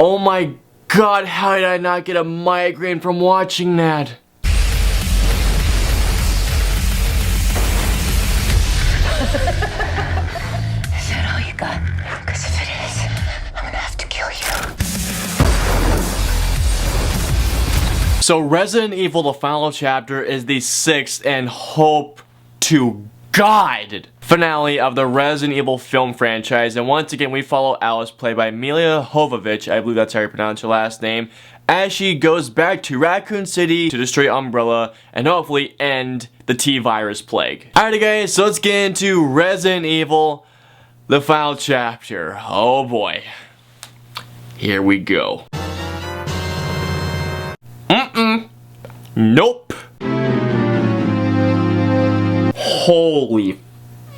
Oh my god, how did I not get a migraine from watching that? Is that all you got? Because if it is, I'm gonna have to kill you. So Resident Evil, the final chapter, is the 6th and hope to God finale of the Resident Evil film franchise. And once again, we follow Alice, played by Milla Jovovich, I believe that's how you pronounce her last name, as she goes back to Raccoon City to destroy Umbrella and hopefully end the T-Virus plague. Alrighty guys, so let's get into Resident Evil, the final chapter. Oh boy. Here we go. Nope. Holy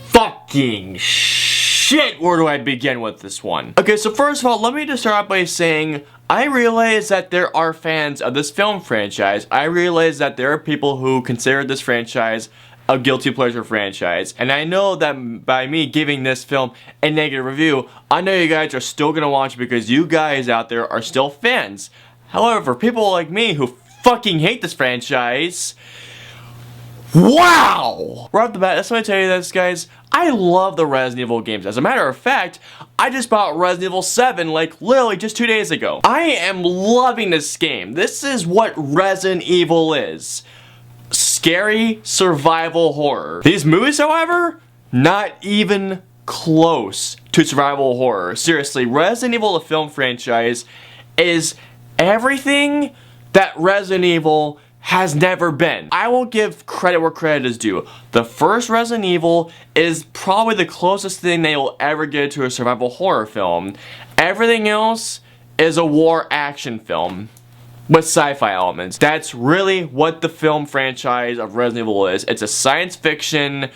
fucking shit, where do I begin with this one? Okay, so first of all, let me just start off by saying, I realize that there are fans of this film franchise. I realize that there are people who consider this franchise a guilty pleasure franchise. And I know that by me giving this film a negative review, I know you guys are still gonna watch it because you guys out there are still fans. However, people like me who fucking hate this franchise, wow! Right off the bat, that's what I tell you this, guys. I love the Resident Evil games. As a matter of fact, I just bought Resident Evil 7 like literally just 2 days ago. I am loving this game. This is what Resident Evil is. Scary survival horror. These movies, however, not even close to survival horror. Seriously, Resident Evil, the film franchise, is everything that Resident Evil has never been. I will give credit where credit is due. The first Resident Evil is probably the closest thing they will ever get to a survival horror film. Everything else is a war action film with sci-fi elements. That's really what the film franchise of Resident Evil is. It's a science fiction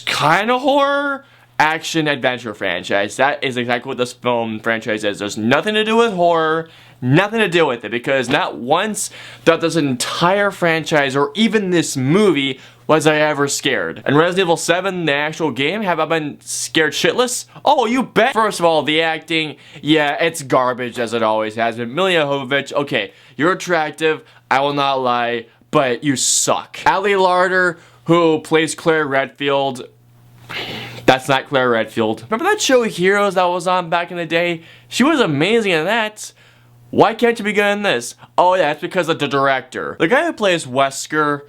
kind of horror action adventure franchise. That is exactly what this film franchise is. There's nothing to do with horror, nothing to do with it, because not once throughout this entire franchise or even this movie was I ever scared. And Resident Evil 7, the actual game, have I been scared shitless? Oh, you bet. First of all, the acting, yeah, it's garbage as it always has been. Milla Jovovich, okay, you're attractive, I will not lie, but you suck. Ali Larter, who plays Claire Redfield, that's not Claire Redfield. Remember that show Heroes that was on back in the day? She was amazing in that. Why can't you be good in this? Oh yeah, it's because of the director. The guy who plays Wesker,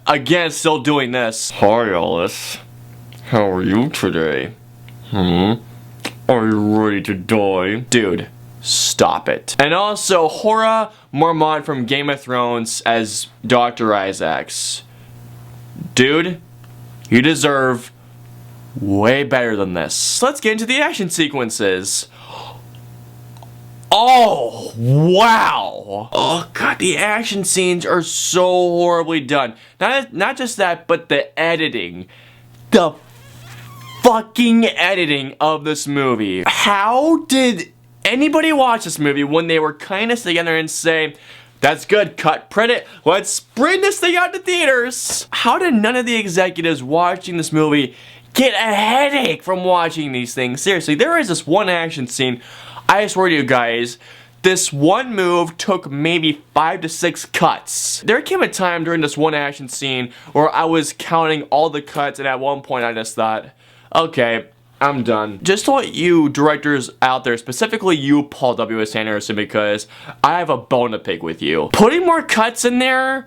again, still doing this. Hi Alice. How are you today? Are you ready to die? Dude, stop it. And also, Jorah Mormont from Game of Thrones as Dr. Isaacs. Dude, you deserve way better than this. So let's get into the action sequences. Oh, wow. Oh, God, the action scenes are so horribly done. Not just that, but the editing. The fucking editing of this movie. How did anybody watch this movie when they were kind of together and say, that's good, cut, print it, let's bring this thing out to theaters? How did none of the executives watching this movie get a headache from watching these things? Seriously, there is this one action scene, I swear to you guys, this one move took maybe 5 to 6 cuts. There came a time during this one action scene where I was counting all the cuts, and at one point I just thought, okay, I'm done. Just to let you directors out there, specifically you, Paul W.S. Anderson, because I have a bone to pick with you. Putting more cuts in there,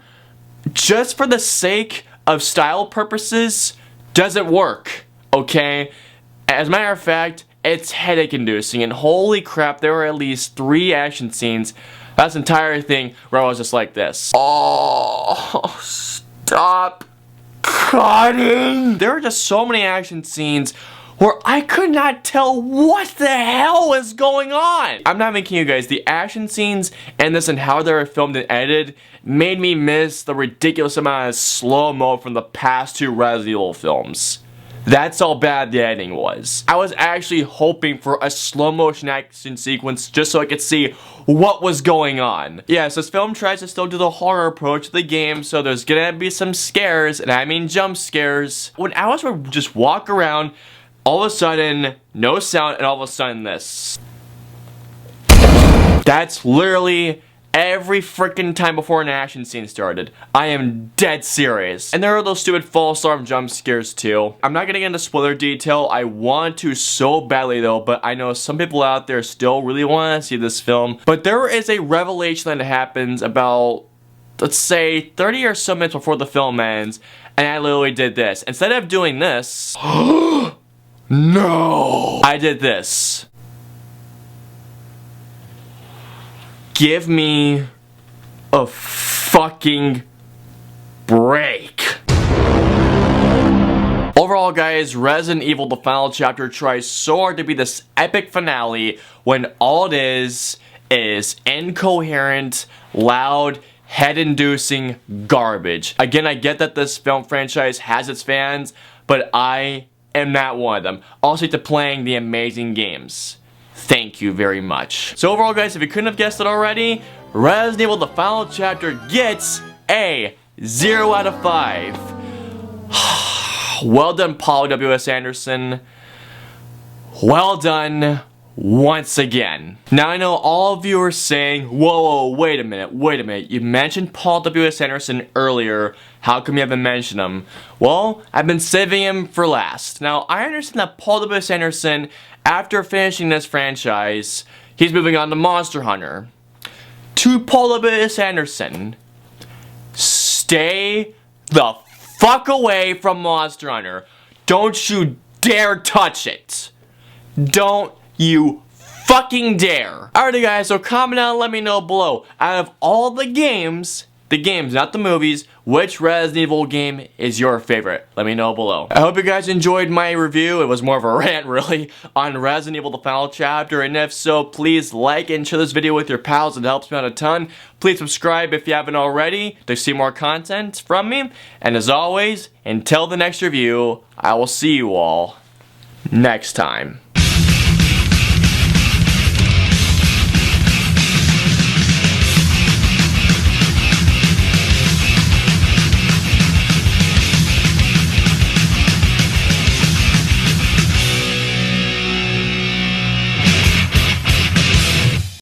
just for the sake of style purposes, doesn't work, okay? As a matter of fact, it's headache inducing, and holy crap, there were at least 3 action scenes, that's the entire thing, where I was just like this. Oh, stop cutting! There were just so many action scenes where I could not tell what the hell was going on. I'm not even kidding you guys, the action scenes and this and how they were filmed and edited made me miss the ridiculous amount of slow-mo from the past 2 Resident Evil films. That's how bad the editing was. I was actually hoping for a slow motion action sequence just so I could see what was going on. Yes, this film tries to still do the horror approach to the game, so there's gonna be some scares, and I mean jump scares. When Alice would just walk around, all of a sudden, no sound, and all of a sudden this. That's literally every freaking time before an action scene started. I am dead serious. And there are those stupid false alarm jump scares too. I'm not gonna get into spoiler detail. I want to so badly though, but I know some people out there still really want to see this film. But there is a revelation that happens about, let's say, 30 or so minutes before the film ends, and I literally did this. Instead of doing this, no, I did this. Give me a fucking break. Overall, guys, Resident Evil The Final Chapter tries so hard to be this epic finale when all it is incoherent, loud, head-inducing garbage. Again, I get that this film franchise has its fans, but I am not one of them. I'll stick to playing the amazing games. Thank you very much. So overall, guys, if you couldn't have guessed it already, Resident Evil The Final Chapter gets a 0 out of 5. Well done, Paul W.S. Anderson. Well done once again. Now I know all of you are saying, whoa, wait a minute. You mentioned Paul W.S. Anderson earlier. How come you haven't mentioned him? Well, I've been saving him for last. Now, I understand that Paul W.S. Anderson, after finishing this franchise, he's moving on to Monster Hunter. To Paul W.S. Anderson, stay the fuck away from Monster Hunter. Don't you dare touch it. Don't you fucking dare. Alrighty guys, so comment down and let me know below. Out of all the games, not the movies, which Resident Evil game is your favorite? Let me know below. I hope you guys enjoyed my review. It was more of a rant really on Resident Evil The Final Chapter, and if so, please like and share this video with your pals. It helps me out a ton. Please subscribe if you haven't already to see more content from me. And as always, until the next review, I will see you all next time.